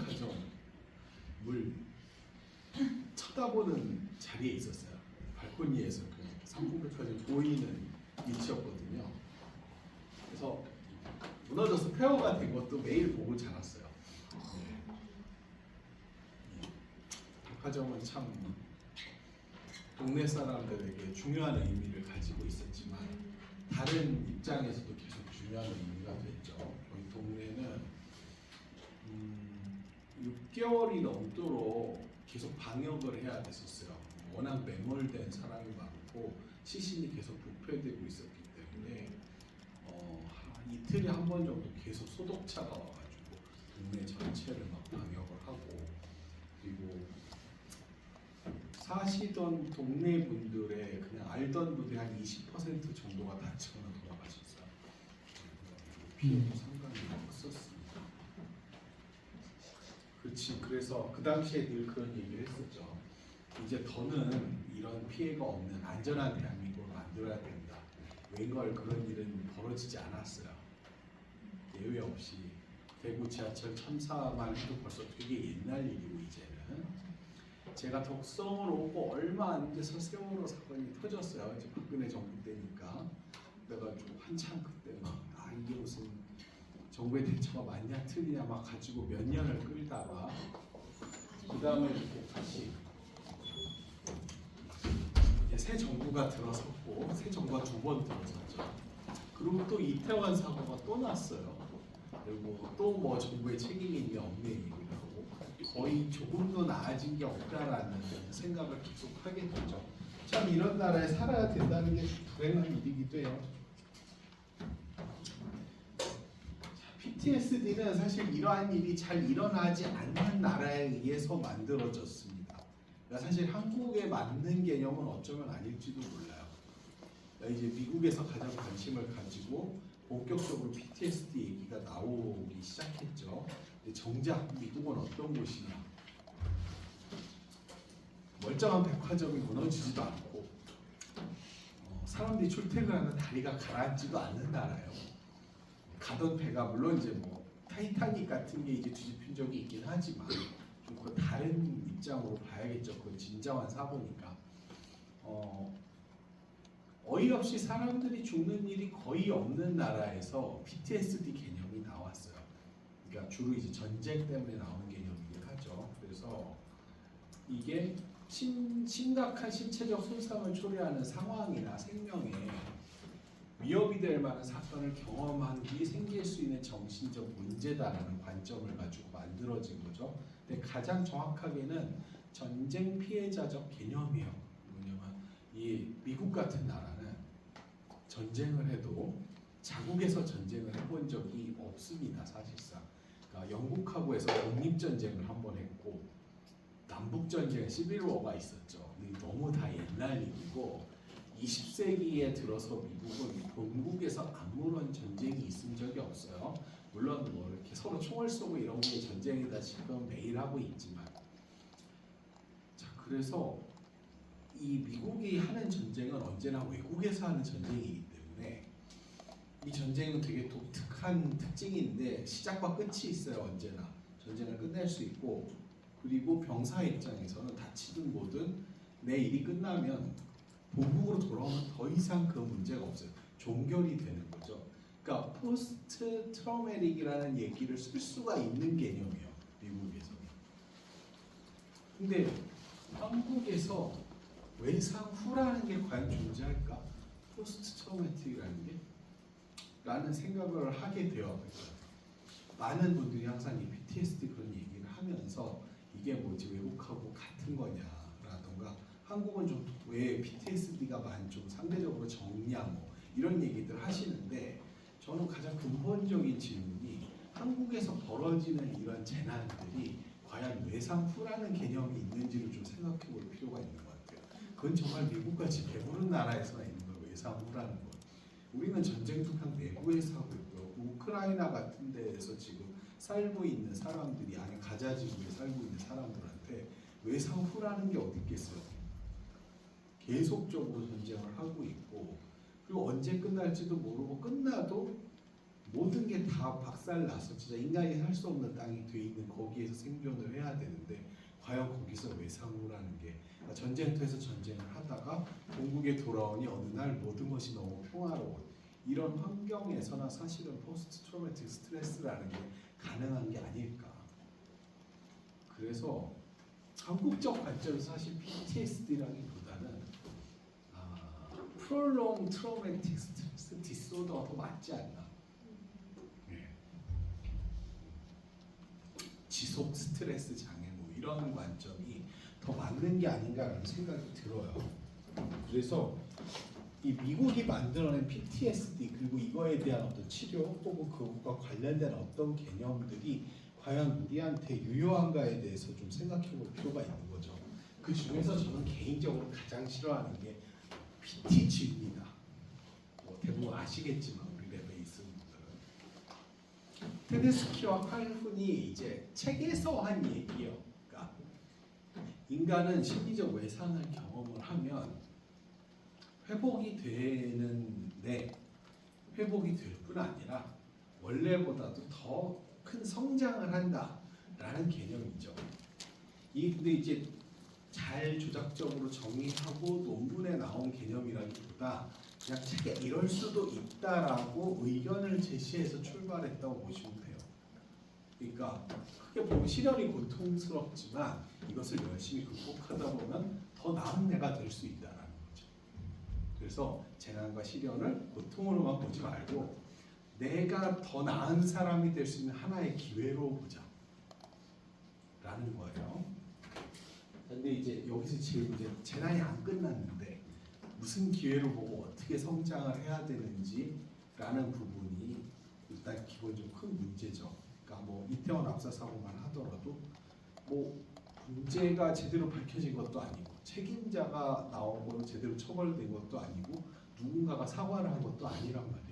백화점을 쳐다보는 자리에 있었어요. 발코니에서 그 삼풍백화점 보이는 위치였거든요. 그래서 무너져서 폐허가 된 것도 매일 보고 자랐어요. 백화점은 참 동네 사람들에게 중요한 의미를 가지고 있었지만 다른 입장에서도 계속 중요한 의미가 됐죠. 저희 동네는 6개월이 넘도록 계속 방역을 해야 됐었어요. 워낙 매몰된 사람이 많고 시신이 계속 부패되고 있었기 때문에 이틀에 한 번 정도 계속 소독차가 와가지고 동네 전체를 막 방역을 하고, 그리고 사시던 동네 분들의 그냥 알던 분들이 한 20% 정도가 다쳐서 돌아가셨어요. 피해도 상당히 컸었습니다. 그렇지. 그래서 그 당시에 늘 그런 얘기를 했었죠. 이제 더는 이런 피해가 없는 안전한 대한민국을 만들어야 된다. 웬걸 그런 일은 벌어지지 않았어요. 예외 없이 대구 지하철 참사만 해도 벌써 되게 옛날 일이고, 이제는 제가 덕성을 오고 얼마 안 돼서 세월호 사건이 터졌어요. 이제 박근혜 정부 때니까. 그래가지고 한참 그때 이게 무슨 정부의 대처가 맞냐 틀리냐 막 가지고 몇 년을 끌다가 그 다음에 이렇게 다시 새 정부가 들어섰고, 새 정부가 두 번 들어섰죠. 그리고 또 이태원 사고가 또 났어요. 그리고 또 뭐 정부의 책임이 있냐 없냐 얘기를 하고, 거의 조금도 나아진 게 없다라는 생각을 계속 하게 되죠. 참 이런 나라에 살아야 된다는 게 불행한 일이기도 해요. PTSD는 사실 이러한 일이 잘 일어나지 않는 나라에 의해서 만들어졌습니다. 그러니까 사실 한국에 맞는 개념은 어쩌면 아닐지도 몰라요. 그러니까 이제 미국에서 가장 관심을 가지고 본격적으로 PTSD 얘기가 나오기 시작했죠. 근데 정작 미국은 어떤 곳이냐? 멀쩡한 백화점이 무너지지도 않고, 사람들이 출퇴근하는 다리가 가라앉지도 않는 나라예요. 가던 배가 물론 이제 뭐 타이타닉 같은 게 이제 뒤집힌 적이 있긴 하지만 좀 그 다른 입장으로 봐야겠죠. 그건 진정한 사고니까. 어이없이 사람들이 죽는 일이 거의 없는 나라에서 PTSD 개념이 나왔어요. 그러니까 주로 이제 전쟁 때문에 나오는 개념이긴 하죠. 그래서 이게 심각한 신체적 손상을 초래하는 상황이나 생명에 위협이 될 만한 사건을 경험한 뒤 생길 수 있는 정신적 문제다라는 관점을 가지고 만들어진 거죠. 근데 가장 정확하게는 전쟁 피해자적 개념이에요. 뭐냐면 이 미국 같은 나라는 전쟁을 해도 자국에서 전쟁을 해본 적이 없습니다. 사실상. 그러니까 영국하고 해서 독립전쟁을 한 번 했고, 남북전쟁 시빌워가 있었죠. 근데 너무 다 옛날 일이고, 20세기에 들어서 미국은 본국에서 아무런 전쟁이 있은 적이 없어요. 물론 뭐 이렇게 서로 총을 쏘고 이런 게 전쟁이다 지금 매일 하고 있지만, 자, 그래서 이 미국이 하는 전쟁은 언제나 외국에서 하는 전쟁이기 때문에 이 전쟁은 되게 독특한 특징인데 시작과 끝이 있어요. 언제나 전쟁을 끝낼 수 있고, 그리고 병사 입장에서는 다치든 뭐든 내 일이 끝나면 본국으로 돌아오면 더 이상 그 문제가 없어요. 종결이 되는 거죠. 그러니까 포스트 트라우메틱이라는 얘기를 쓸 수가 있는 개념이에요. 미국에서는. 근데 한국에서 외상 후라는 게 과연 존재할까? 포스트 트라우메틱이라는 게? 라는 생각을 하게 되어요. 많은 분들이 항상 이 PTSD 그런 얘기를 하면서 이게 뭐지 외국하고 같은 거냐라던가 한국은 좀 왜 PTSD가 좀 상대적으로 적냐 뭐 이런 얘기들 하시는데, 저는 가장 근본적인 질문이 한국에서 벌어지는 이런 재난들이 과연 외상 후라는 개념이 있는지를 좀 생각해 볼 필요가 있는 것 같아요. 그건 정말 미국같이 배부른 나라에서나 있는 걸 외상 후라는 거. 우리는 전쟁도 그냥 내부에서 하고 있고요. 우크라이나 같은 데에서 지금 살고 있는 사람들이, 아니 가자 지구에 살고 있는 사람들한테 외상 후라는 게 어디 있겠어요? 계속적으로 전쟁을 하고 있고, 그리고 언제 끝날지도 모르고 끝나도 모든 게 다 박살나서 진짜 인간이 살 수 없는 땅이 돼 있는 거기에서 생존 여기서 외상후라는 게 그러니까 전쟁터에서 전쟁을 하다가 본국에 돌아오니 어느 날 모든 것이 너무 평화로운 이런 환경에서나 사실은 포스트 트로마틱 스트레스라는 게 가능한 게 아닐까. 그래서 한국적 관점에서 사실 PTSD라기보다는 프롤롱 트로마틱 스트레스 디소더가 더 맞지 않나. 네. 지속 스트레스 장애 뭐 이런 관점이 더 맞는 게 아닌가라는 생각이 들어요. 그래서 이 미국이 만들어낸 PTSD 그리고 이거에 대한 어떤 치료 혹은 그것과 관련된 어떤 개념들이 과연 우리한테 유효한가에 대해서 좀 생각해 볼 필요가 있는 거죠. 그 중에서 저는 개인적으로 가장 싫어하는 게 PTG입니다. 뭐 대부분 아시겠지만 우리 랩에 있는 분들은 테데스키와 칼훈이 이제 책에서 한 얘기예요. 그러니까 인간은 심리적 외상을 경험을 하면 회복이 되는데 회복이 될 뿐 아니라 원래보다도 더 큰 성장을 한다라는 개념이죠. 근데 이제 잘 조작적으로 정의하고 논문에 나온 개념이라기보다 그냥 책에 이럴 수도 있다라고 의견을 제시해서 출발했다고 보시면 돼요. 그러니까 크게 보면 시련이 고통스럽지만 이것을 열심히 극복하다 보면 더 나은 내가 될 수 있다라는 거죠. 그래서 재난과 시련을 고통으로만 보지 말고 내가 더 나은 사람이 될 수 있는 하나의 기회로 보자 라는 거예요. 근데 이제 여기서 지금 이제 재난이 안 끝났는데 무슨 기회로 보고 어떻게 성장을 해야 되는지라는 부분이 일단 기본적으로 큰 문제죠. 그러니까 뭐 이태원 압사 사고만 하더라도 뭐 문제가 제대로 밝혀진 것도 아니고 책임자가 나오고 제대로 처벌된 것도 아니고 누군가가 사과를 한 것도 아니란 말이에요.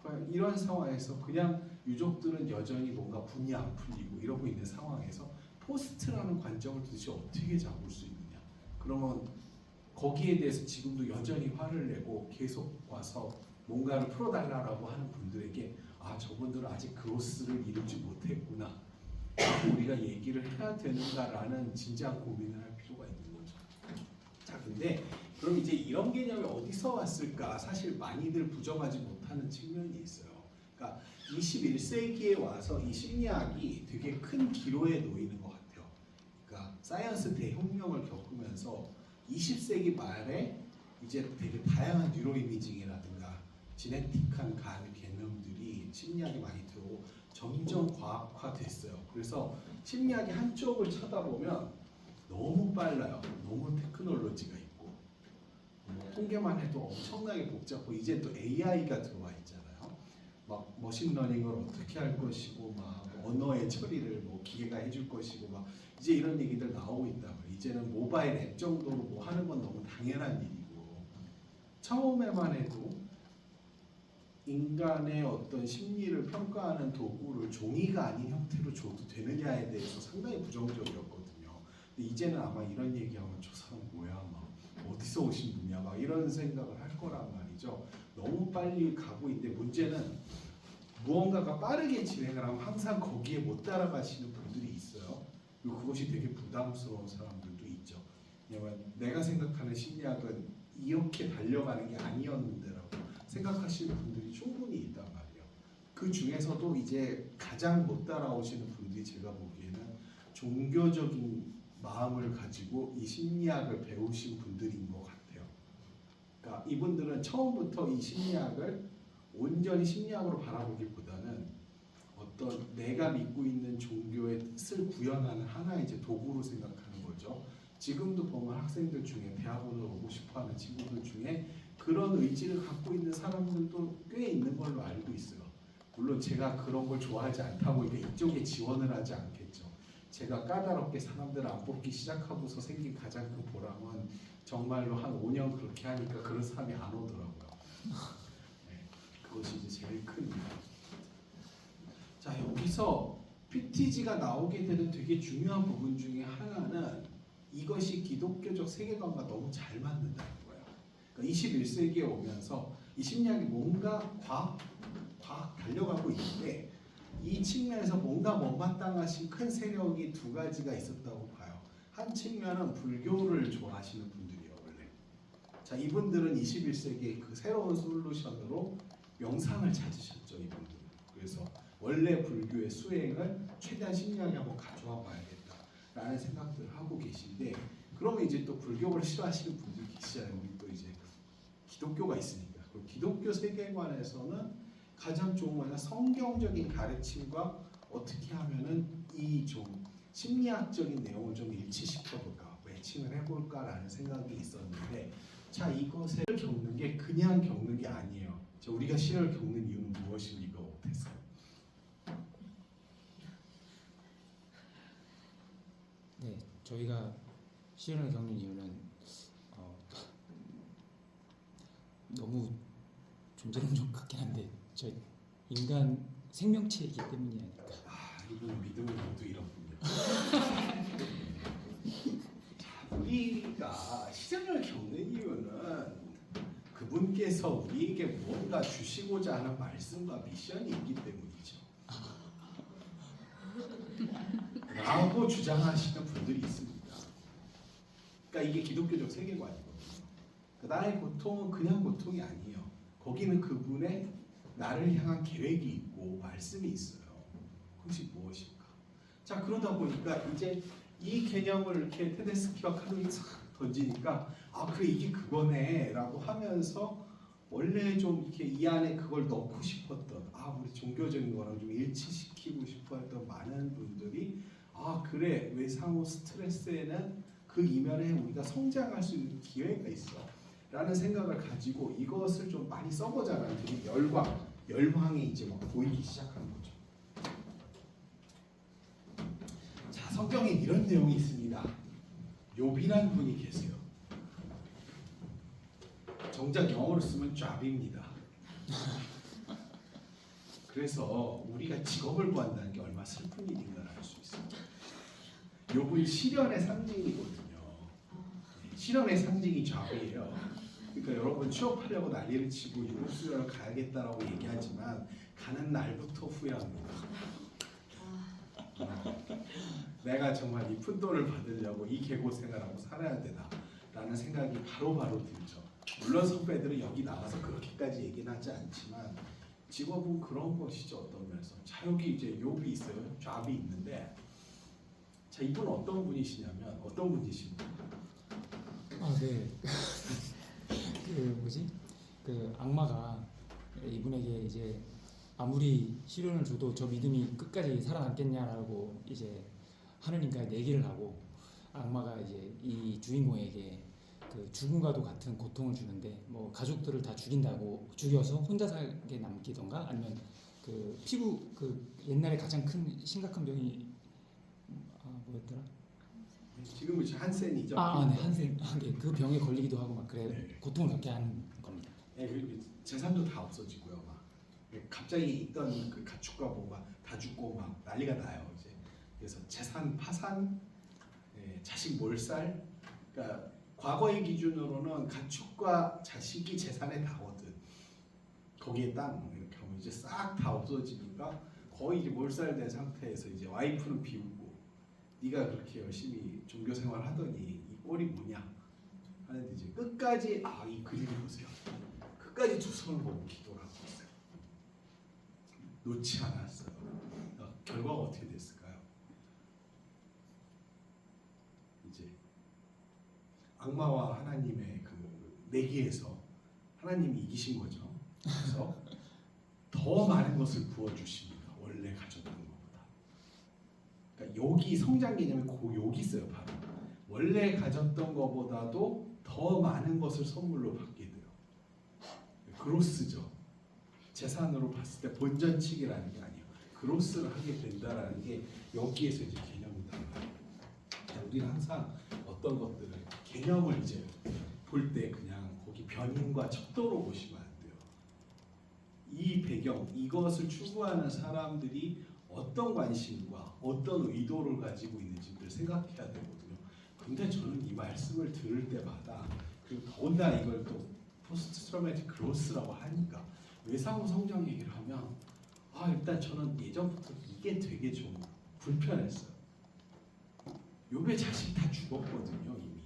과연 이런 상황에서 그냥 유족들은 여전히 뭔가 분이 안 풀리고 이러고 있는 상황에서 포스트라는 관점을 도대체 어떻게 잡을 수 있느냐. 그러면 거기에 대해서 지금도 여전히 화를 내고 계속 와서 뭔가를 풀어달라고 하는 분들에게 저분들은 아직 그로스를 이루지 못했구나. 우리가 얘기를 해야 되는가라는 진지한 고민을 할 필요가 있는 거죠. 자, 근데 그럼 이제 이런 개념이 어디서 왔을까? 사실 많이들 부정하지 못하는 측면이 있어요. 그러니까 21세기에 와서 이 심리학이 되게 큰 기로에 놓이는 것 같아요. 그러니까 사이언스 대혁명을 겪으면서 20세기 말에 이제 되게 다양한 뉴로이미징이라든가 지네틱한 간 개념들이 심리학이 많이 들어오고 점점 과학화됐어요. 그래서 심리학의 한쪽을 쳐다보면 너무 빨라요. 너무 테크놀로지가 있고 통계만 해도 엄청나게 복잡하고 이제 또 AI가 들어와 있잖아요. 막 머신러닝을 어떻게 할 것이고 막 언어의 처리를 뭐 기계가 해줄 것이고 막 이제 이런 얘기들 나오고 있다고요. 이제는 모바일 앱 정도로 뭐 하는 건 너무 당연한 일이고 처음에만 해도 인간의 어떤 심리를 평가하는 도구를 종이가 아닌 형태로 줘도 되느냐에 대해서 상당히 부정적이었거든요. 근데 이제는 아마 이런 얘기하면 저 사람 뭐야 막 어디서 오신 분이야 막 이런 생각을 할 거란 말이죠. 너무 빨리 가고 있는데 문제는 무언가가 빠르게 진행을 하면 항상 거기에 못 따라가시는 분들이 있어요. 그리고 그것이 되게 부담스러운 사람들도 있죠. 왜냐면 내가 생각하는 심리학은 이렇게 달려가는 게 아니었는데라고 생각하시는 분들이 충분히 있단 말이에요. 그 중에서도 이제 가장 못 따라오시는 분들이 제가 보기에는 종교적인 마음을 가지고 이 심리학을 배우신 분들인 것 같아요. 그러니까 이분들은 처음부터 이 심리학을 온전히 심리학으로 바라보기보다는 어떤 내가 믿고 있는 종교의 뜻을 구현하는 하나의 이제 도구로 생각하는 거죠. 지금도 보면 학생들 중에 대학원을 오고 싶어하는 친구들 중에 그런 의지를 갖고 있는 사람들도 꽤 있는 걸로 알고 있어요. 물론 제가 그런 걸 좋아하지 않다고 이쪽에 지원을 하지 않겠죠. 제가 까다롭게 사람들을 안 뽑기 시작하고서 생긴 가장 큰 보람은 정말로 한 5년 그렇게 하니까 그런 사람이 안 오더라고요. 네, 그것이 이제 제일 큰 이유. 자, 여기서 PTG가 나오게 되는 되게 중요한 부분 중에 하나는 이것이 기독교적 세계관과 너무 잘 맞는다는 거예요. 그러니까 21세기에 오면서 이 심리학이 뭔가 과학 달려가고 있는데 이 측면에서 뭔가 못마땅하신 큰 세력이 두 가지가 있었다고 봐요. 한 측면은 불교를 좋아하시는 분들이에요 원래. 자 이분들은 21세기의 그 새로운 솔루션으로 명상을 찾으셨죠 이분들. 그래서 원래 불교의 수행을 최대한 심리하게 한번 가져와 봐야겠다라는 생각들을 하고 계신데 그러면 이제 또 불교를 싫어하시는 분들이 계시잖아요. 우리 또 이제 기독교가 있으니까. 그리고 기독교 세계관에서는 가장 좋은 거는 성경적인 가르침과 어떻게 하면은 이 좀 심리학적인 내용을 좀 일치시켜볼까, 매칭을 해볼까라는 생각이 있었는데, 자 이것을 겪는 게 그냥 겪는 게 아니에요. 자, 우리가 시련을 겪는 이유는 무엇입니까, 오태스? 네, 저희가 시련을 겪는 이유는 너무 존재는 좀 같긴 한데 저 인간 생명체이기 때문이 아닐까. 이분은 믿음을 모두 잃었군요. 자, 우리가 시련을 겪는 이유는 그분께서 우리에게 무언가 주시고자 하는 말씀과 미션이 있기 때문이죠. 라고 주장하시는 분들이 있습니다. 그러니까 이게 기독교적 세계관이거든요. 나의 고통은 그냥 고통이 아니에요. 거기는 그분의 나를 향한 계획이 있고 말씀이 있어요. 그것이 무엇일까? 자 그러다 보니까 이제 이 개념을 이렇게 테데스키와 카누이 싹 던지니까 아 그래 이게 그거네 라고 하면서 원래 좀 이렇게 이 안에 그걸 넣고 싶었던 우리 종교적인 거랑 좀 일치시키고 싶어 했던 많은 분들이 아 그래 외상후 스트레스에는 그 이면에 우리가 성장할 수 있는 기회가 있어 라는 생각을 가지고 이것을 좀 많이 써보자라는 되게 열광이 이제 막 보이기 시작하는 거죠. 자 성경에 이런 내용이 있습니다. 욥이란 분이 계세요. 정작 영어로 쓰면 잡입니다. 그래서 우리가 직업을 구한다는 게 얼마나 슬픈 일인가를 알 수 있어요. 욥은 시련의 상징이거든요. 시련의 상징이 잡이에요. 그러니까 여러분 취업하려고 난리를 치고 융합수련을 가야겠다라고 얘기하지만 가는 날부터 후회합니다. 내가 정말 이 푼돈을 받으려고 이 개고생을 하고 살아야 되나라는 생각이 바로바로 들죠. 물론 선배들은 여기 나와서 그렇게까지 얘기는 하지 않지만 직업은 그런 것이죠. 어떤 면에서. 자 여기 이제 욥이 있어요. 잡이 있는데 자 이분은 어떤 분이시냐면 어떤 분이십니까? 네. 그 악마가 이분에게 이제 아무리 시련을 줘도 저 믿음이 끝까지 살아남겠냐라고 이제 하느님과 내기를 하고 악마가 이제 이 주인공에게 그 죽음과도 같은 고통을 주는데 뭐 가족들을 다 죽여서 혼자 살게 남기던가 아니면 그 피부 그 옛날에 가장 큰 심각한 병이 뭐였더라? 지금은 한센이죠. 네, 한센. 네, 그 병에 걸리기도 하고 막 그래 네. 고통을 겪게 하는 겁니다. 네, 그리고 재산도 다 없어지고요. 막 갑자기 있던 그 가축과 뭐가 다 죽고 막 난리가 나요. 이제 그래서 재산 파산, 자식 몰살. 그러니까 과거의 기준으로는 가축과 자식이 재산에 다거든. 거기에 땅 이렇게 하면 이제 싹 다 없어지니까 거의 이제 몰살된 상태에서 이제 와이프는 비우고 네가 그렇게 열심히 종교 생활 하더니 이 꼴이 뭐냐 하는데 이제 끝까지 이 그림을 보세요. 끝까지 두 손을 보고 기도를 하고 있어요. 놓지 않았어요. 결과가 어떻게 됐을까요? 이제 악마와 하나님의 그 내기에서 하나님이 이기신 거죠. 그래서 더 많은 것을 부어주십니다. 원래 가졌던 것보다. 그러니까 여기 성장 개념이 여기 있어요. 바로 원래 가졌던 것보다도 더 많은 것을 선물로 받게 돼요. 그로스죠. 재산으로 봤을 때 본전치기라는 게 아니에요. 그로스를 하게 된다라는 게 여기에서 이제 개념이다. 우리는 항상 어떤 것들을 개념을 이제 볼 때 그냥 거기 변인과 척도로 보시면 안 돼요. 이 배경, 이것을 추구하는 사람들이 어떤 관심과 어떤 의도를 가지고 있는지를 생각해야 되거든요. 근데 저는 이 말씀을 들을 때마다 그리고 더군다나 이걸 또 포스트 트라우마틱 그로스라고 하니까 외상후 성장 얘기를 하면 일단 저는 예전부터 이게 되게 좀 불편했어요. 욥의 자식 다 죽었거든요 이미.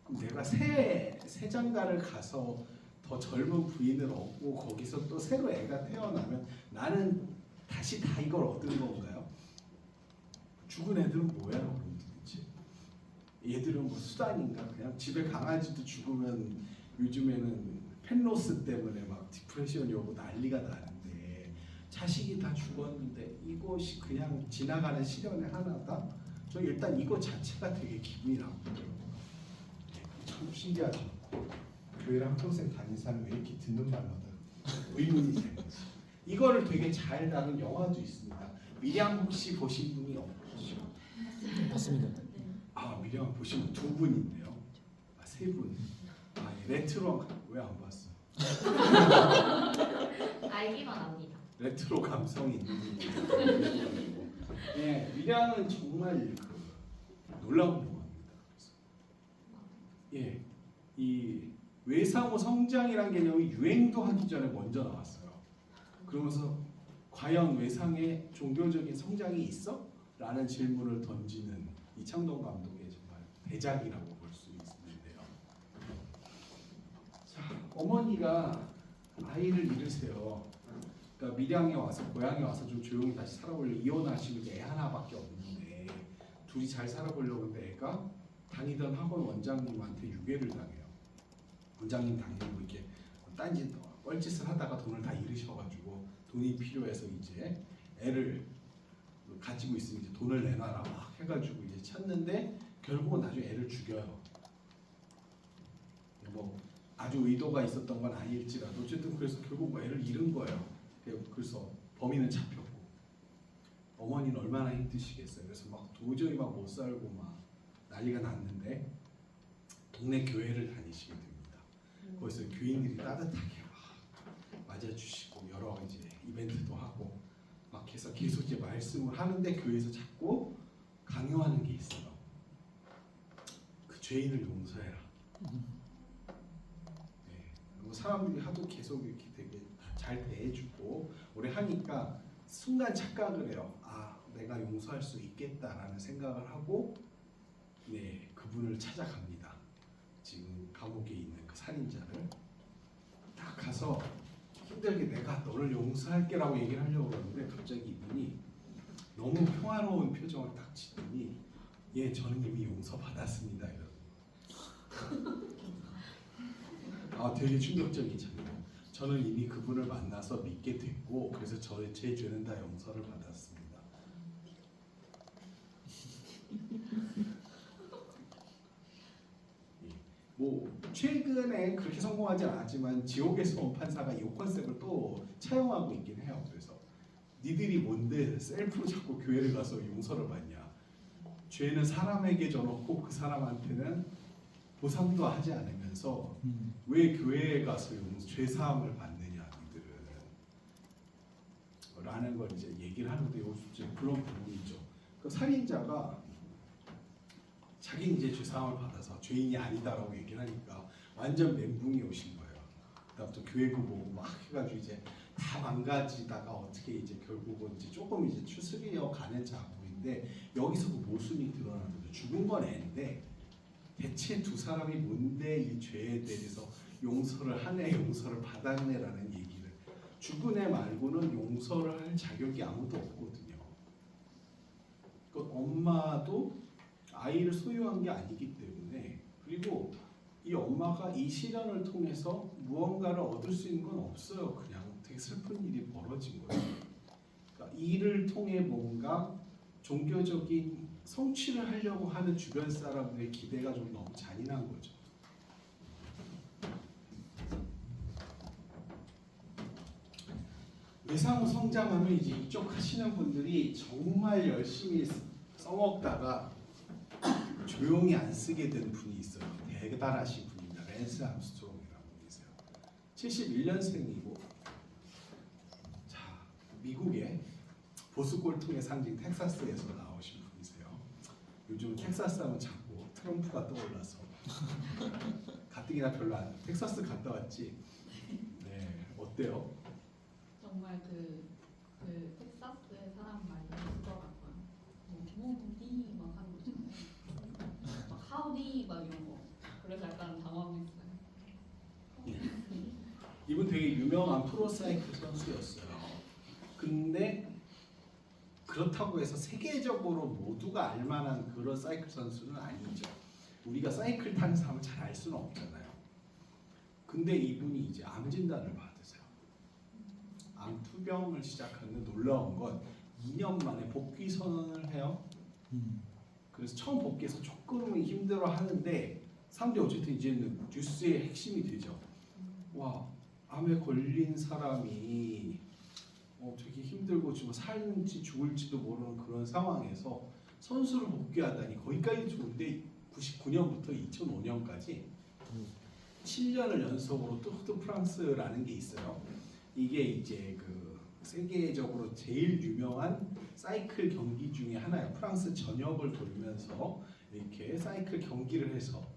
그럼 내가 새 장가를 가서 더 젊은 부인을 얻고 거기서 또 새로 애가 태어나면 나는 다시 다 이걸 얻은 건가요? 죽은 애들은 뭐야 그럼 도대체? 얘들은 뭐 수단인가? 그냥 집에 강아지도 죽으면 요즘에는 펜로스 때문에 막 디프레션이 오고 난리가 나는데 자식이 다 죽었는데 이것이 그냥 지나가는 시련의 하나다? 저 일단 이거 자체가 되게 기분이 나쁘더라고요. 참 신기하죠. 교회를 한 평생 다닌 사람이 왜 이렇게 듣는 말마다 의문이 되는 거지. 이거를 되게 잘 다룬 영화도 있습니다. 미량 혹시 보신 분이 없으시죠? 맞습니다. 아 미량 보신 분 두 분 있네요. 아, 세 분. 아 레트로 왜 안 봤어? 알기만 합니다. 레트로 감성이 있는 분이고. 네, 미량은 정말 놀라운 영화입니다. 그래서 예, 이 외상후 성장이란 개념이 유행도 하기 전에 먼저 나왔어요. 그러면서 과연 외상에 종교적인 성장이 있어? 라는 질문을 던지는 이창동 감독의 정말 대작이라고 볼 수 있는데요. 자, 어머니가 아이를 잃으세요. 그러니까 밀양에 와서 고향에 와서 좀 조용히 다시 살아보려고 이혼하시고 이제 애 하나밖에 없는데 둘이 잘 살아보려고 하는데 애가 다니던 학원 원장님한테 유괴를 당해요. 원장님 당기고 이렇게 딴짓 뻘짓을 하다가 돈을 다 잃으셔가지고 돈이 필요해서 이제 애를 가지고 있으면 이제 돈을 내놔라 막 해가지고 이제 찾는데 결국은 나중에 애를 죽여요. 뭐 아주 의도가 있었던 건 아닐지라도 어쨌든 그래서 결국 뭐 애를 잃은 거예요. 그래서 범인은 잡혔고 어머니는 얼마나 힘드시겠어요. 그래서 막 도저히 막 못 살고 막 난리가 났는데 동네 교회를 다니시게 됩니다. 거기서 교인들이 따뜻하게 막 맞아주시고 여러 이제 이벤트도 하고 막 해서 계속 이제 말씀을 하는데 교회에서 자꾸 강요하는 게 있어요. 그 죄인을 용서해라. 네. 그리고 사람들이 하도 계속 이렇게 되게 잘 대해주고 오래 하니까 순간 착각을 해요. 아, 내가 용서할 수 있겠다라는 생각을 하고 네, 그분을 찾아갑니다. 지금 감옥에 있는 그 살인자를 딱 가서 힘들게 내가 너를 용서할게라고 얘기를 하려고 그러는데 갑자기 이분이 너무 평화로운 표정을 딱 짓더니 예, 저는 이미 용서받았습니다. 이러고 아, 되게 충격적이잖아요. 저는 이미 그분을 만나서 믿게 됐고 그래서 제 죄는 다 용서를 받았습니다. 뭐 최근에 그렇게 성공하지 않았지만 지옥에서 온 판사가 이 컨셉을 또 차용하고 있긴 해요. 그래서 니들이 뭔데 셀프로 자꾸 교회를 가서 용서를 받냐? 죄는 사람에게 져놓고 그 사람한테는 보상도 하지 않으면서 왜 교회에 가서 죄 사함을 받느냐 니들은 라는 걸 이제 얘기를 하는데 이제 그런 부분이죠. 그 살인자가 자기는 이제 죄 사함을 받아서 죄인이 아니다라고 얘기를 하니까 완전 멘붕이 오신 거예요. 그다음부터 교회고 뭐고 막 해가지고 이제 다 망가지다가 어떻게 이제 결국은 이제 조금 이제 추스리려 가는 작업인데 여기서 그 모순이 드러나는 거죠. 죽은 건 애인데 대체 두 사람이 뭔데 이 죄에 대해서 용서를 하네 용서를 받았네라는 얘기를 죽은 애 말고는 용서를 할 자격이 아무도 없거든요. 그 엄마도 아이를 소유한 게 아니기 때문에 그리고 이 엄마가 이 시련을 통해서 무언가를 얻을 수 있는 건 없어요. 그냥 되게 슬픈 일이 벌어진 거예요. 그러니까 이를 통해 뭔가 종교적인 성취를 하려고 하는 주변 사람들의 기대가 좀 너무 잔인한 거죠. 외상후 성장하면 이제 이쪽 하시는 분들이 정말 열심히 써먹다가 조용히 안 쓰게 된 분이 있어요. 대단하신 분입니다. 랜스 암스트롱이라는 분이세요. 71년생이고 자 미국의 보수 꼴통의 상징 텍사스에서 나오신 분이세요. 요즘 텍사스 하면 자꾸 트럼프가 떠올라서 가뜩이나 별로 안 텍사스 갔다 왔지. 네 어때요? 정말 그 텍사스의 사람 많이 쓰더라고요. 유명한 프로사이클 선수였어요. 근데 그렇다고 해서 세계적으로 모두가 알만한 그런 사이클 선수는 아니죠. 우리가 사이클 타는 사람을 잘 알 수는 없잖아요. 근데 이분이 이제 암 진단을 받으세요. 암 투병을 시작하는데 놀라운 건 2년 만에 복귀 선언을 해요. 그래서 처음 복귀해서 조금은 힘들어 하는데 사람들이 어쨌든 이제는 뉴스의 핵심이 되죠. 와, 암에 걸린 사람이 되게 힘들고 지금 살지 죽을지도 모르는 그런 상황에서 선수를 복귀하다니 거기까지 좋은데 99년부터 2005년까지 7년을 연속으로 뚜르 프랑스라는 게 있어요. 이게 이제 그 세계적으로 제일 유명한 사이클 경기 중에 하나예요. 프랑스 전역을 돌면서 이렇게 사이클 경기를 해서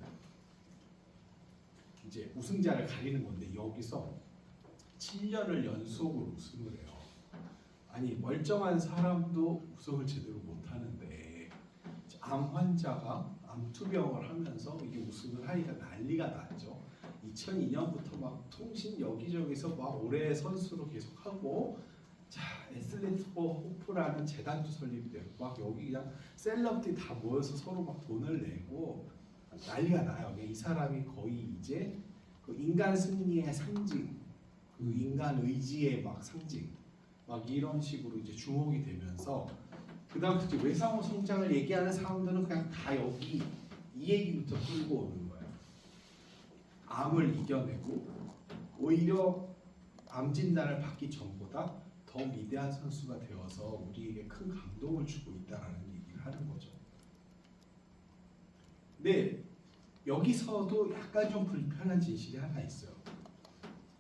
이제 우승자를 가리는 건데 여기서 7년을 연속으로 우승을 해요. 아니 멀쩡한 사람도 우승을 제대로 못 하는데 암 환자가 암 투병을 하면서 이게 우승을 하니까 난리가 났죠. 2002년부터 막 통신 여기저기서 막 올해 선수로 계속 하고 자 에슬레트 포 호프라는 재단도 설립되고 막 여기 그냥 셀럽들이 다 모여서 서로 막 돈을 내고 난리가 나요. 이 사람이 거의 이제 그 인간 승리의 상징, 그 인간 의지의 막 상징, 막 이런 식으로 이제 주목이 되면서 그다음부터 이제 외상후 성장을 얘기하는 사람들은 그냥 다 여기 이 얘기부터 끌고 오는 거예요. 암을 이겨내고 오히려 암 진단을 받기 전보다 더 위대한 선수가 되어서 우리에게 큰 감동을 주고 있다라는 얘기를 하는 거죠. 근데 여기서도 약간 좀 불편한 진실이 하나 있어요.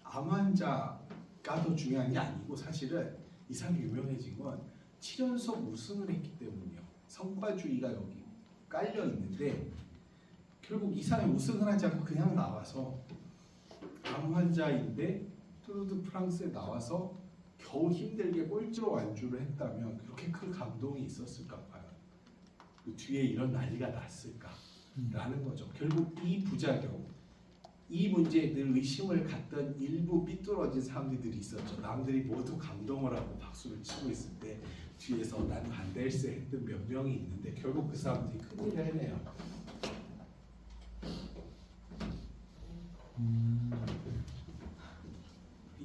암 환자가 더 중요한 게 아니고 사실은 이 사람이 유명해진 건 7연속 우승을 했기 때문이에요. 성과주의가 여기 깔려 있는데 결국 이 사람이 우승을 하지 않고 그냥 나와서 암 환자인데 투르드 프랑스에 나와서 겨우 힘들게 꼴찌로 완주를 했다면 그렇게 큰 감동이 있었을까 봐요. 그 뒤에 이런 난리가 났을까라는 거죠. 결국 이 부작용, 이 문제에 늘 의심을 갖던 일부 삐뚤어진 사람들이 있었죠. 남들이 모두 감동을 하고 박수를 치고 있을 때 뒤에서 난 반대일세 했던 몇 명이 있는데 결국 그 사람들이 큰일을 해내요.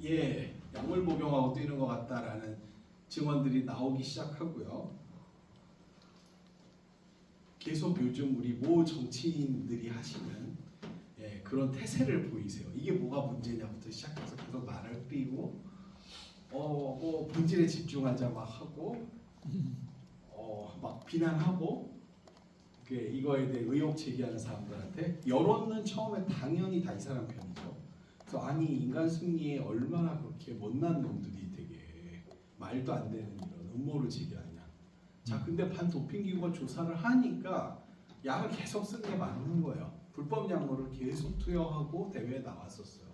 예, 약물 복용하고 뛰는 것 같다라는 증언들이 나오기 시작하고요. 계속 요즘 우리 모 정치인들이 하시는 그런 태세를 보이세요. 이게 뭐가 문제냐부터 시작해서 계속 말을 흐리고 뭐 본질에 집중하자 막 하고 막 비난하고 이거에 대해 의혹 제기하는 사람들한테 여론은 처음에 당연히 다 이 사람 편이죠. 그래서 아니 인간 승리에 얼마나 그렇게 못난 놈들이 되게 말도 안 되는 이런 음모를 제기하냐. 자 근데 반도핑 기구가 조사를 하니까 약을 계속 쓰는 게 맞는 거예요. 불법 약물을 계속 투여하고 대회에 나왔었어요.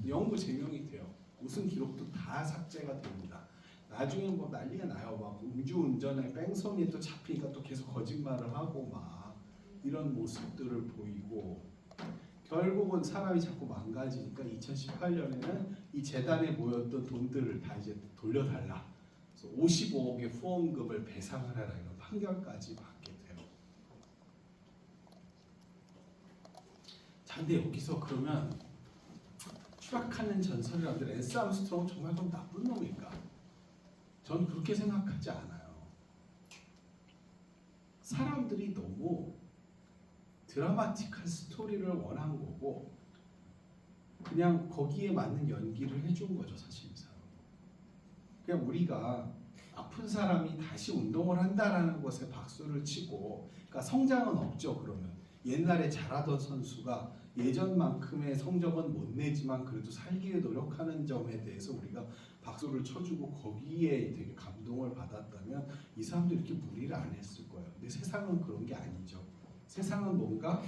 연구 제명이 돼요. 우승 기록도 다 삭제가 됩니다. 나중에 뭐 난리가 나요. 막 음주운전에 뺑소니에 또 잡히니까 또 계속 거짓말을 하고 막 이런 모습들을 보이고 결국은 사람이 자꾸 망가지니까 2018년에는 이 재단에 모였던 돈들을 다 이제 돌려달라. 그래서 55억의 후원금을 배상을 하라 이런 판결까지 받게 돼요. 자, 근데 여기서 그러면 추락하는 전설이라들 랜스 암스트롱은 정말 좀 나쁜 놈일까? 전 그렇게 생각하지 않아요. 사람들이 너무 드라마틱한 스토리를 원한 거고 그냥 거기에 맞는 연기를 해준 거죠. 사실 이 사람. 그냥 우리가 아픈 사람이 다시 운동을 한다라는 것에 박수를 치고 그러니까 성장은 없죠. 그러면 옛날에 잘하던 선수가 예전만큼의 성적은 못 내지만 그래도 살기 위해 노력하는 점에 대해서 우리가 박수를 쳐주고 거기에 되게 감동을 받았다면 이 사람도 이렇게 무리를 안 했을 거예요. 근데 세상은 그런 게 아니죠. 세상은 뭔가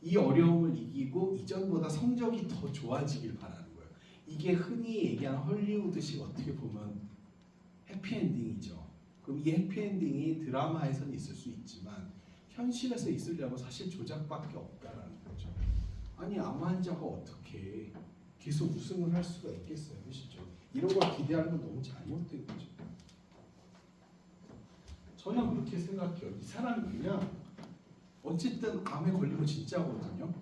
이 어려움을 이기고 이전보다 성적이 더 좋아지길 바라는 거예요. 이게 흔히 얘기하는 헐리우드식 어떻게 보면 해피엔딩이죠. 그럼 이 해피엔딩이 드라마에서는 있을 수 있지만 현실에서 있으려면 사실 조작밖에 없다라는 거죠. 아니 암 환자가 어떻게 계속 우승을 할 수가 있겠어요, 실제로. 이런 걸 기대하는 건 너무 잘못된 거죠. 저는 그렇게 생각해요. 이 사람이 그냥 어쨌든 암에 걸리고 진짜거든요.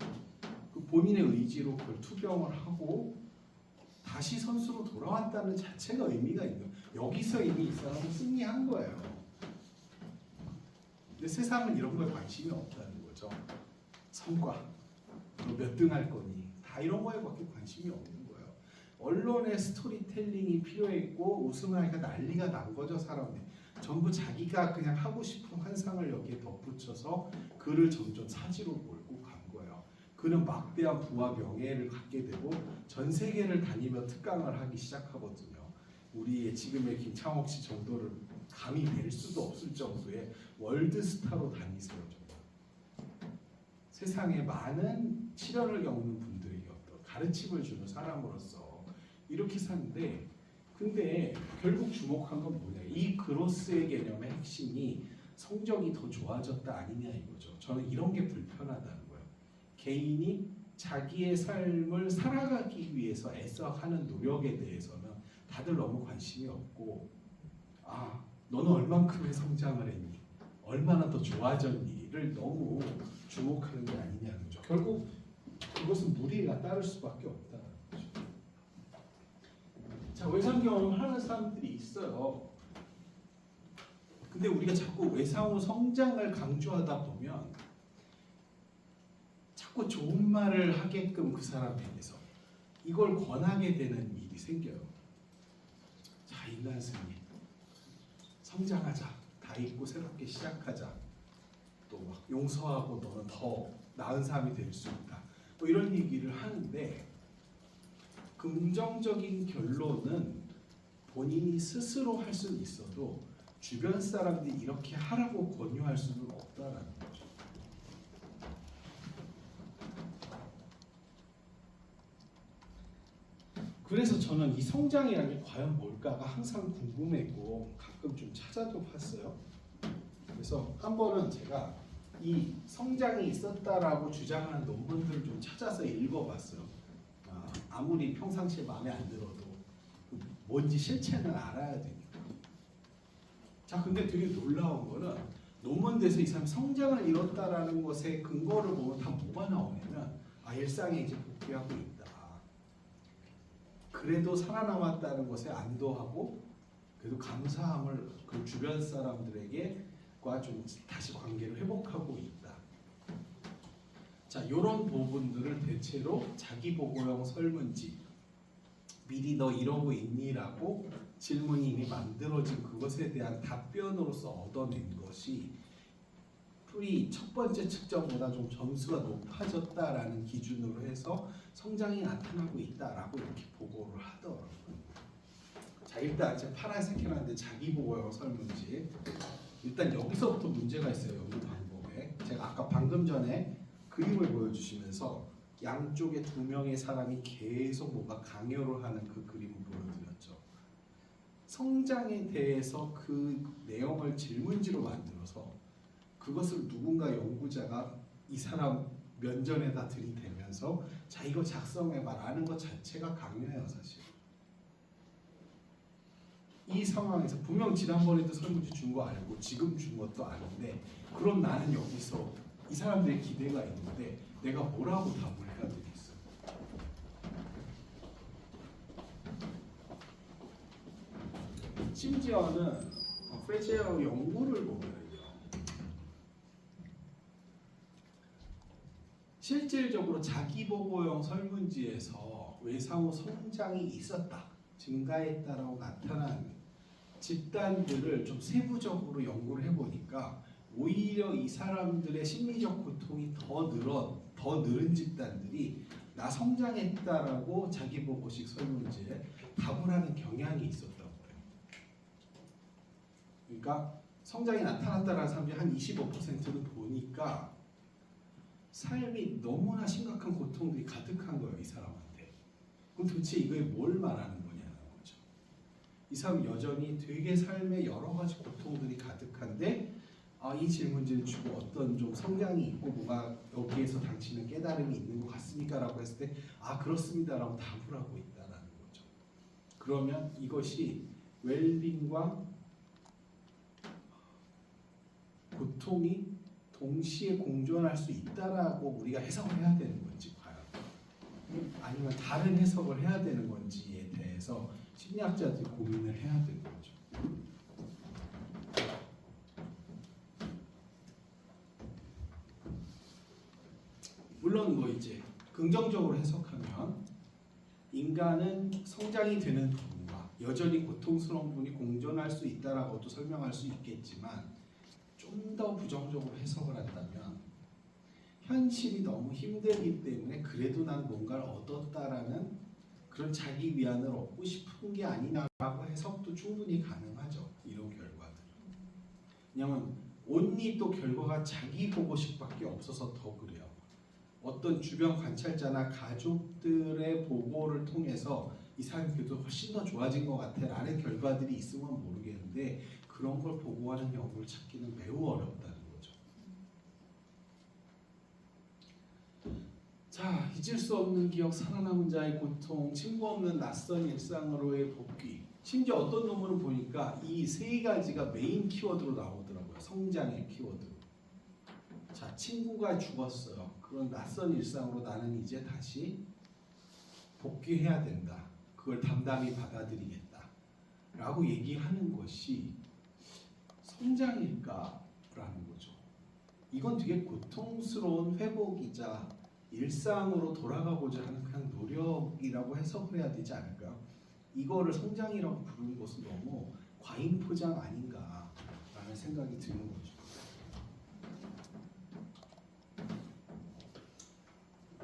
그 본인의 의지로 그걸 투병을 하고 다시 선수로 돌아왔다는 자체가 의미가 있는 거예요. 여기서 이미 이 사람은 승리한 거예요. 근데 세상은 이런 거에 관심이 없다는 거죠. 성과, 몇 등 할 거니, 다 이런 거에밖에 관심이 없는 거예요. 언론의 스토리텔링이 필요했고 우승을 하니까 난리가 난 거죠, 사람들이. 전부 자기가 그냥 하고 싶은 환상을 여기에 덧붙여서 그를 점점 사지로 몰고 간 거예요. 그는 막대한 부와 명예를 갖게 되고 전 세계를 다니며 특강을 하기 시작하거든요. 우리의 지금의 김창옥 씨 정도를 감히 낼 수도 없을 정도의 월드스타로 다니세요. 정말. 세상에 많은 시련을 겪는 분들에게 어떤 가르침을 주는 사람으로서 이렇게 사는데, 근데 결국 주목한 건 뭐냐? 이 그로스의 개념의 핵심이 성적이 더 좋아졌다 아니냐 이거죠. 저는 이런 게 불편하다는 거예요. 개인이 자기의 삶을 살아가기 위해서 애써 하는 노력에 대해서는 다들 너무 관심이 없고, 아, 너는 얼만큼의 성장을 했니? 얼마나 더 좋아졌니?를 너무 주목하는 게 아니냐는 거죠. 결국 그것은 무리가 따를 수밖에 없다는 거죠. 자, 외상 경험을 하는 사람들이 있어요. 근데 우리가 자꾸 외상 후 성장을 강조하다 보면 자꾸 좋은 말을 하게끔 그 사람에게서 이걸 권하게 되는 일이 생겨요. 자, 인간 승리, 성장하자, 다 잊고 새롭게 시작하자, 또 막 용서하고 너는 더 나은 사람이 될 수 있다, 뭐 이런 얘기를 하는데, 긍정적인 결론은 본인이 스스로 할 수는 있어도 주변 사람들이 이렇게 하라고 권유할 수는 없다라는 거죠. 그래서 저는 이 성장이라는 게 과연 뭘까가 항상 궁금했고 가끔 좀 찾아도 봤어요. 그래서 한 번은 제가 이 성장이 있었다라고 주장하는 논문들을 좀 찾아서 읽어봤어요. 아무리 평상시에 마음에 안 들어도 뭔지 실체는 알아야 되니까. 자, 근데 되게 놀라운 거는 논문에서 이 사람이 성장을 이뤘다라는 것의 근거를 보면 다 뭐가 나오냐면, 일상에 이제 복귀하고 있다. 그래도 살아남았다는 것에 안도하고 그래도 감사함을 그 주변 사람들에게과 좀 다시 관계를 회복하고 있다. 자, 이런 부분들을 대체로 자기보고형 설문지, 미리 너 이러고 있니라고 질문이 이미 만들어진 그것에 대한 답변으로서 얻어낸 것이 풀이 첫 번째 측정보다 좀 점수가 높아졌다라는 기준으로 해서 성장이 나타나고 있다라고 이렇게 보고를 하더라고요. 자, 일단 제가 파란색 해놨는데 자기보고형 설문지, 일단 여기서부터 문제가 있어요. 연구 방법에. 제가 아까 방금 전에 그림을 보여주시면서 양쪽에 두 명의 사람이 계속 뭔가 강요를 하는 그 그림을 보여드렸죠. 성장에 대해서 그 내용을 질문지로 만들어서 그것을 누군가 연구자가 이 사람 면전에다 들이대면서 자, 이거 작성해봐라는 것 자체가 강요예요, 사실. 이 상황에서 분명 지난번에도 설문지 준 거 알고 지금 준 것도 아는데, 그럼 나는 여기서 이 사람들의 기대가 있는데 내가 뭐라고 답을 해야 되겠어? 심지어는 프레제어 연구를 보면요, 실질적으로 자기보고형 설문지에서 외상 후 성장이 있었다, 증가했다라고 나타난 집단들을 좀 세부적으로 연구를 해보니까 오히려 이 사람들의 심리적 고통이 더 늘은 집단들이 나 성장했다라고 자기보고식 설문지에 답을 하는 경향이 있었다고 해요. 그러니까 성장이 나타났다라는 사람들이 한 25%는 보니까 삶이 너무나 심각한 고통들이 가득한 거예요, 이 사람한테. 그럼 도대체 이거에 뭘 말하는 거냐는 거죠. 이 사람 여전히 되게 삶에 여러 가지 고통들이 가득한데, 이 질문지를 주고 어떤 좀 성장이 있고 뭐가 여기에서 당신은 깨달음이 있는 것 같습니까?라고 했을 때 그렇습니다라고 답을 하고 있다라는 거죠. 그러면 이것이 웰빙과 고통이 동시에 공존할 수 있다라고 우리가 해석을 해야 되는 건지 과연 아니면 다른 해석을 해야 되는 건지에 대해서 심리학자들이 고민을 해야 되는 거죠. 물론 뭐 이제 긍정적으로 해석하면 인간은 성장이 되는 부분과 여전히 고통스러운 부분이 공존할 수 있다라고도 설명할 수 있겠지만 좀 더 부정적으로 해석을 한다면 현실이 너무 힘들기 때문에 그래도 난 뭔가를 얻었다라는 그런 자기 위안을 얻고 싶은 게 아니냐라고 해석도 충분히 가능하죠. 이런 결과들은. 왜냐하면 온리 또 결과가 자기 보고식밖에 없어서 더 그래요. 어떤 주변 관찰자나 가족들의 보고를 통해서 이 사람이 그래도 훨씬 더 좋아진 것 같아 라는 결과들이 있으면 모르겠는데 그런 걸 보고하는 연구를 찾기는 매우 어렵다는 거죠. 자, 잊을 수 없는 기억, 살아남은 자의 고통, 친구 없는 낯선 일상으로의 복귀. 심지어 어떤 논문을 보니까 이 세 가지가 메인 키워드로 나오더라고요. 성장의 키워드. 자, 친구가 죽었어요. 그런 낯선 일상으로 나는 이제 다시 복귀해야 된다. 그걸 담담히 받아들이겠다. 라고 얘기하는 것이 성장일까라는 거죠. 이건 되게 고통스러운 회복이자 일상으로 돌아가고자 하는 그냥 노력이라고 해석을 해야 되지 않을까요? 이거를 성장이라고 부르는 것은 너무 과잉 포장 아닌가라는 생각이 드는 거죠.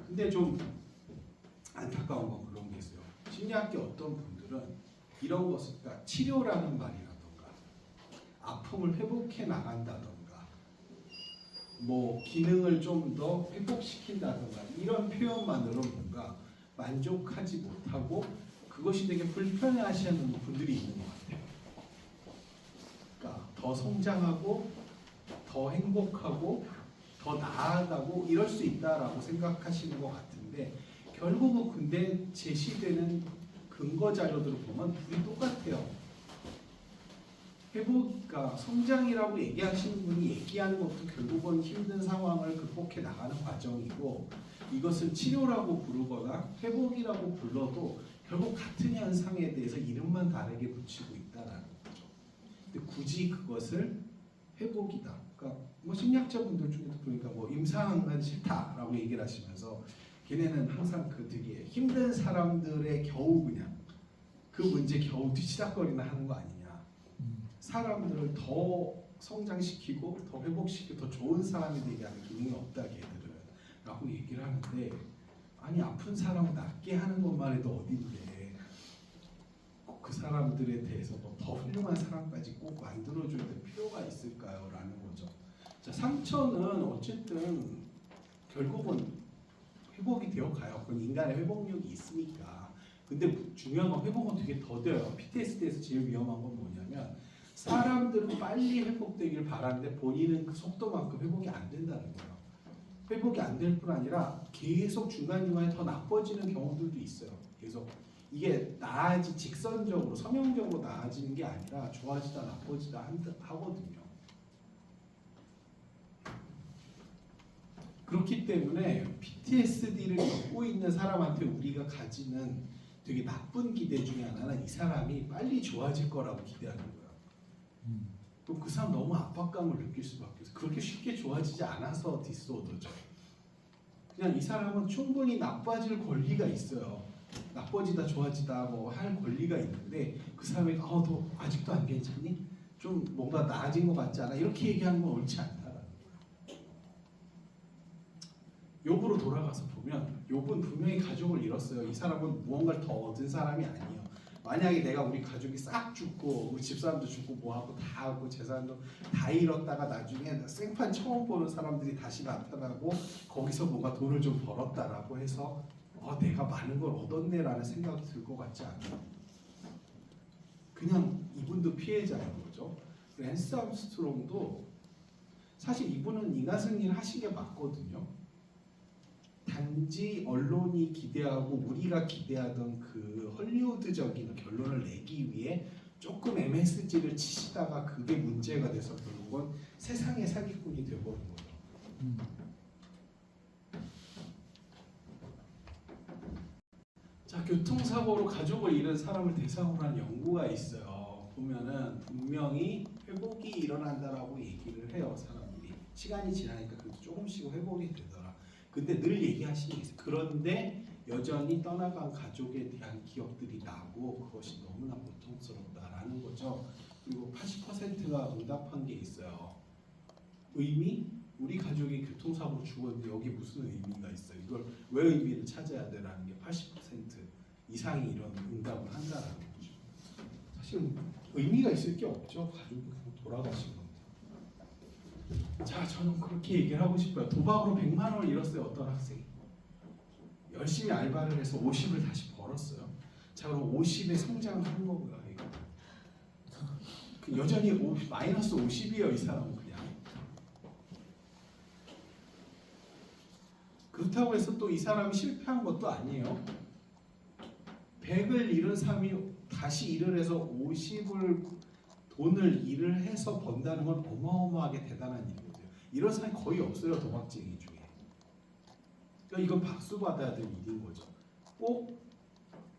근데 좀 안타까운 건 그런 게 있어요. 심리학계 어떤 분들은 이런 것을 그러니까 치료라는 말이라던가 아픔을 회복해 나간다던가 뭐 기능을 좀 더 회복시킨다던가 이런 표현만으로 뭔가 만족하지 못하고 그것이 되게 불편해하시는 분들이 있는 것 같아요. 그러니까 더 성장하고 더 행복하고 더 나아가고 이럴 수 있다라고 생각하시는 것 같은데 결국은 근데 제시되는 근거 자료들을 보면 둘이 똑같아요. 회복과 성장이라고 얘기하시는 분이 얘기하는 것도 결국은 힘든 상황을 극복해 나가는 과정이고 이것을 치료라고 부르거나 회복이라고 불러도 결국 같은 현상에 대해서 이름만 다르게 붙이고 있다라는 거죠. 근데 굳이 그것을 회복이다. 그러니까 뭐 심리학자분들 중에도 보니까 뭐 임상은 싫다라고 얘기를 하시면서 걔네는 항상 그 되게 힘든 사람들의 겨우 그냥 그 문제 겨우 뒤치다거리나 하는 거 아니냐. 사람들을 더 성장시키고 더 회복시키고 더 좋은 사람이 되게 하는 기능이 없다 걔들은 라고 얘기를 하는데 아니 아픈 사람을 낫게 하는 것만 해도 어딘데 꼭 그 사람들에 대해서 더 훌륭한 사람까지 꼭 만들어줘야 될 필요가 있을까요? 라는 거죠. 자, 상처는 어쨌든 결국은 회복이 되어 가요. 그건 인간의 회복력이 있으니까. 근데 중요한 건 회복은 되게 더뎌요. PTSD에서 제일 위험한 건 뭐냐면 사람들은 빨리 회복되길 바라는데 본인은 그 속도만큼 회복이 안 된다는 거예요. 회복이 안 될 뿐 아니라 계속 중간중간에 더 나빠지는 경우들도 있어요. 계속 이게 직선적으로 서명적으로 나아지는 게 아니라 좋아지다 나빠지다 하거든요. 그렇기 때문에 PTSD를 겪고 있는 사람한테 우리가 가지는 되게 나쁜 기대 중에 하나는 이 사람이 빨리 좋아질 거라고 기대하는 거예요. 그럼 그 사람 너무 압박감을 느낄 수밖에 없어요. 그렇게 쉽게 좋아지지 않아서 디스오더죠. 그냥 이 사람은 충분히 나빠질 권리가 있어요. 나빠지다 좋아지다 뭐 할 권리가 있는데 그 사람이 너 아직도 안 괜찮니? 좀 뭔가 나아진 것 같지 않아? 이렇게 얘기하는 건 옳지 않다라는 거예요. 욥으로 돌아가서 보면 욥은 분명히 가족을 잃었어요. 이 사람은 무언가를 더 얻은 사람이 아니에요. 만약에 내가 우리 가족이 싹 죽고 우리 집사람도 죽고 뭐하고 다 하고 재산도 다 잃었다가 나중에 생판 처음 보는 사람들이 다시 나타나고 거기서 뭔가 돈을 좀 벌었다라고 해서 내가 많은 걸 얻었네라는 생각이 들 것 같지 않아요. 그냥 이분도 피해자인 거죠. 랜스 암스트롱도 사실 이분은 인간 승리를 하신 게 맞거든요. 단지 언론이 기대하고 우리가 기대하던 그 헐리우드적인 결론을 내기 위해 조금 MSG를 치시다가 그게 문제가 돼서 결국은 세상의 사기꾼이 되어버린 거죠. 자, 교통사고로 가족을 잃은 사람을 대상으로 한 연구가 있어요. 보면은 분명히 회복이 일어난다라고 얘기를 해요. 사람들이 시간이 지나니까 그래도 조금씩 회복이 되더라. 근데 늘 얘기하시는 게 있어요. 그런데 여전히 떠나간 가족에 대한 기억들이 나고 그것이 너무나 고통스럽다라는 거죠. 그리고 80%가 응답한 게 있어요. 의미? 우리 가족이 교통사고로 죽었는데 여기 무슨 의미가 있어? 이걸 왜 의미를 찾아야 되라는 게 80% 이상이 이런 응답을 한다는 거죠. 사실 의미가 있을 게 없죠. 가족이 그냥 돌아가신 건데. 자, 저는 그렇게 얘기를 하고 싶어요. 도박으로 100만 원을 잃었어요. 어떤 학생이. 열심히 알바를 해서 50을 다시 벌었어요. 자, 그럼 50의 성장을 한 거고요. 이거. 여전히 마이너스 50이에요. 이 사람은 그냥. 그렇다고 해서 또 이 사람이 실패한 것도 아니에요. 100을 잃은 사람이 다시 일을 해서 50을 돈을 일을 해서 번다는 건 어마어마하게 대단한 일이거든요. 이런 사람이 거의 없어요. 도박쟁이 중에. 그러니까 이건 박수 받아야 될 일인 거죠. 꼭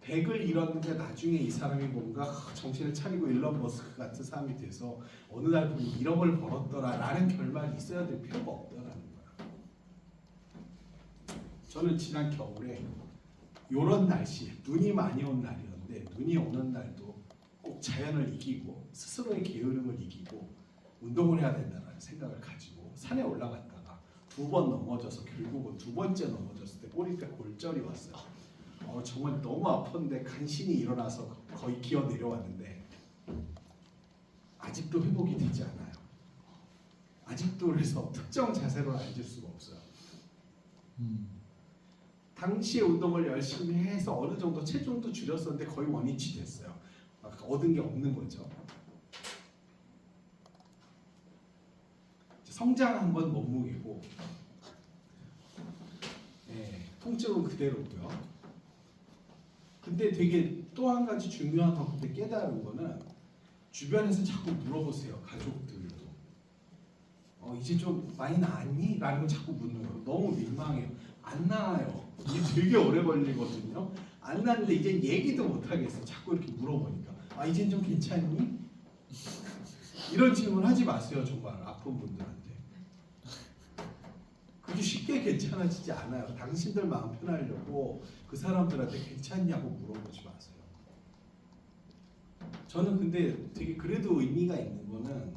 100을 잃었는데 나중에 이 사람이 뭔가 정신을 차리고 일론 머스크 같은 사람이 돼서 어느 날 보니 1억을 벌었더라라는 결말이 있어야 될 필요가 없다라는 거야. 저는 지난 겨울에 요런 날씨에 눈이 많이 온 날이었는데 눈이 오는 날도 꼭 자연을 이기고 스스로의 게으름을 이기고 운동을 해야 된다는 생각을 가지고 산에 올라갔다가 2번 넘어져서 결국은 2번째 넘어졌을 때 꼬리뼈 골절이 왔어요. 정말 너무 아픈데 간신히 일어나서 거의 기어 내려왔는데 아직도 회복이 되지 않아요. 아직도 그래서 특정 자세로 앉을 수가 없어요. 당시에 운동을 열심히 해서 어느 정도 체중도 줄였었는데 거의 원위치 됐어요. 얻은 게 없는 거죠. 성장한 건 몸무게고, 네, 통증은 그대로고요. 근데 되게 또 한 가지 중요한 거 그때 깨달은 거는 주변에서 자꾸 물어보세요. 가족들도. 이제 좀 많이 나았니? 라는 걸 자꾸 묻는 거예요. 너무 민망해요. 안 나아요. 이게 되게 오래 걸리거든요. 안 나는데 이제 얘기도 못 하겠어. 자꾸 이렇게 물어보니까. 이젠 좀 괜찮니? 이런 질문 하지 마세요. 정말 아픈 분들한테. 그게 쉽게 괜찮아지지 않아요. 당신들 마음 편하려고 그 사람들한테 괜찮냐고 물어보지 마세요. 저는 근데 되게 그래도 의미가 있는 거는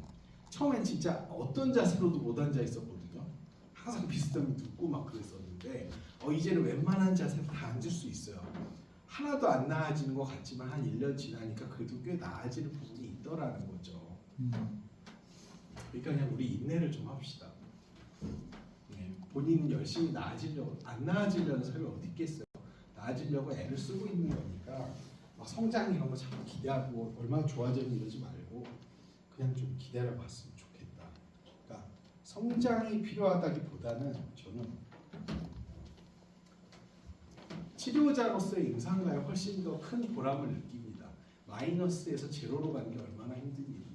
처음엔 진짜 어떤 자세로도 못 앉아 있었거든요. 항상 비슷하면 눕고 막 그랬었는데 이제는 웬만한 자세로 다 앉을 수 있어요. 하나도 안 나아지는 것 같지만 한 1년 지나니까 그래도 꽤 나아지는 부분이 있더라는 거죠. 그러니까 그냥 우리 인내를 좀 합시다. 네, 본인은 열심히 나아지려고, 안 나아지려는 사람이 어디 있겠어요. 나아지려고 애를 쓰고 있는 거니까 막 성장 이런 거 자꾸 기대하고 얼마나 좋아졌니 이러지 말고 그냥 좀 기다려봤으면 좋겠다. 그러니까 성장이 필요하다기보다는 저는 치료자로서의 임상가에 훨씬 더 큰 보람을 느낍니다. 마이너스에서 제로로 가는 게 얼마나 힘든 일인데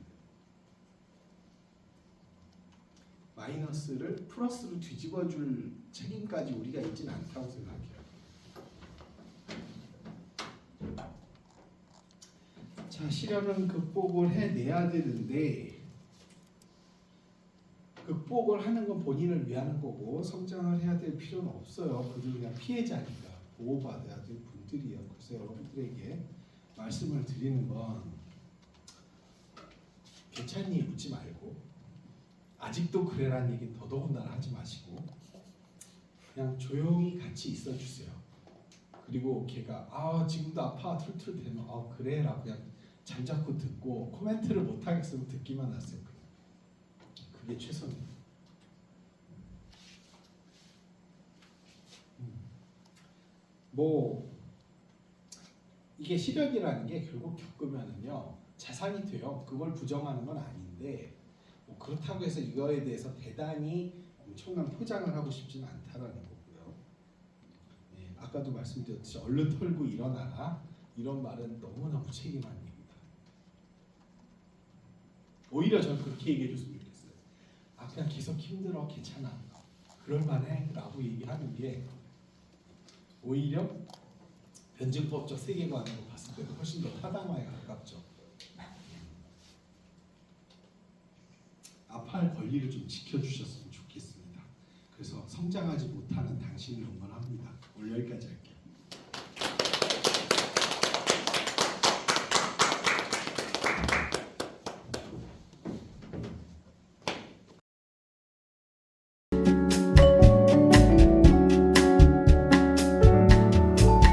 마이너스를 플러스로 뒤집어줄 책임까지 우리가 있지는 않다고 생각해요. 자, 시련은 극복을 해내야 되는데 극복을 하는 건 본인을 위하는 거고 성장을 해야 될 필요는 없어요. 그들 그냥 피해자니까 보호받아야 될 분들이에요. 그래서 여러분들에게 말씀을 드리는 건 괜찮니 묻지 말고 아직도 그래라는 얘기는 더더군다나 하지 마시고 그냥 조용히 같이 있어 주세요. 그리고 걔가 지금도 아파 툴툴 대면 그래라 그냥 잠자코 듣고 코멘트를 못 하겠으면 듣기만 하세요. 그게 최선이에요. 이게 시련이라는 게 결국 겪으면은요 자산이 돼요. 그걸 부정하는 건 아닌데 그렇다고 해서 이거에 대해서 대단히 엄청난 포장을 하고 싶지는 않다라는 거고요. 네, 아까도 말씀드렸듯이 얼른 털고 일어나라 이런 말은 너무너무 책임한 얘기다. 오히려 저는 그렇게 얘기해 줬으면 좋겠어요. 아 그냥 계속 힘들어 괜찮아 그럴만해 라고 얘기하는 게 오히려 변증법적 세계관으로 봤을 때도 훨씬 더 타당화에 가깝죠. 아파할 권리를 좀 지켜주셨으면 좋겠습니다. 그래서 성장하지 못하는 당신을 응원합니다. 오늘 여기까지 할게요.